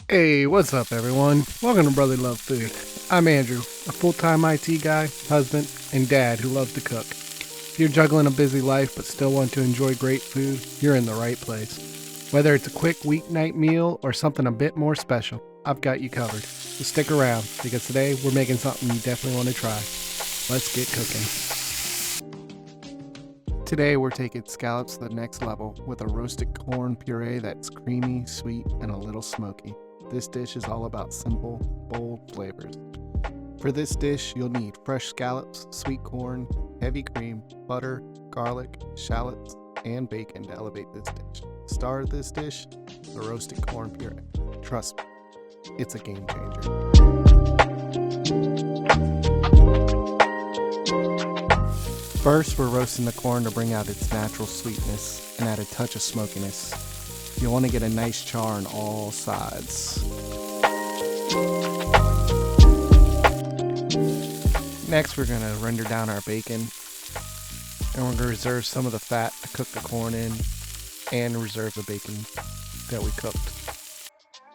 Hey, what's up, everyone? Welcome to Brotherly Love Food. I'm Andrew, a full-time IT guy, husband, and dad who loves to cook. If you're juggling a busy life but still want to enjoy great food, you're in the right place. Whether it's a quick weeknight meal or something a bit more special, I've got you covered. So stick around, because today we're making something you definitely want to try. Let's get cooking. Today we're taking scallops to the next level with a roasted corn puree that's creamy, sweet, and a little smoky. This dish is all about simple, bold flavors. For this dish, you'll need fresh scallops, sweet corn, heavy cream, butter, garlic, shallots, and bacon to elevate this dish. The star of this dish, the roasted corn puree. Trust me, it's a game changer. First, we're roasting the corn to bring out its natural sweetness and add a touch of smokiness. You'll want to get a nice char on all sides. Next, we're going to render down our bacon, and we're going to reserve some of the fat to cook the corn in and reserve the bacon that we cooked.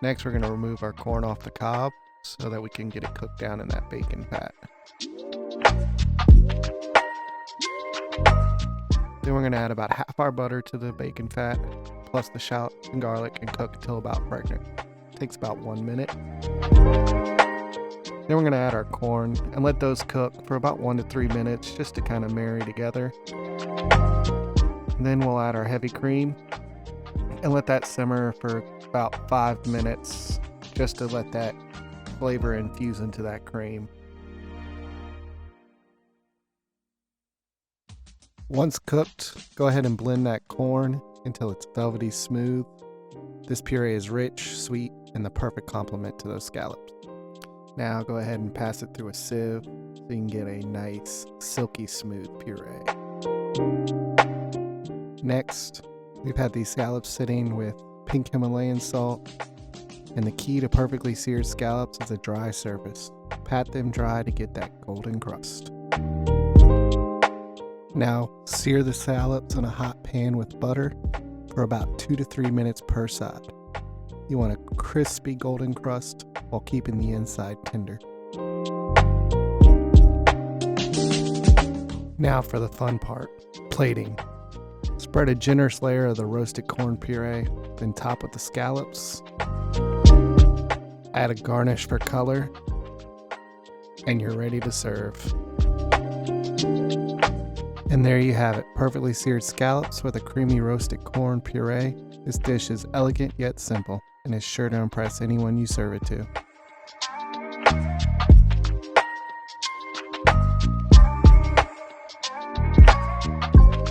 Next, we're going to remove our corn off the cob so that we can get it cooked down in that bacon fat. Then we're going to add about half our butter to the bacon fat, plus the shallot and garlic, and cook until about pregnant. It takes about 1 minute. Then we're going to add our corn and let those cook for about 1 to 3 minutes just to kind of marry together. And then we'll add our heavy cream and let that simmer for about 5 minutes just to let that flavor infuse into that cream. Once cooked, go ahead and blend that corn until it's velvety smooth. This puree is rich, sweet, and the perfect complement to those scallops. Now go ahead and pass it through a sieve so you can get a nice, silky smooth puree. Next, we've had these scallops sitting with pink Himalayan salt, and the key to perfectly seared scallops is a dry surface. Pat them dry to get that golden crust. Now, sear the scallops on a hot pan with butter for about 2 to 3 minutes per side. You want a crispy golden crust while keeping the inside tender. Now for the fun part, plating. Spread a generous layer of the roasted corn puree, then top with the scallops. Add a garnish for color, and you're ready to serve. And there you have it, perfectly seared scallops with a creamy roasted corn puree. This dish is elegant yet simple, and is sure to impress anyone you serve it to.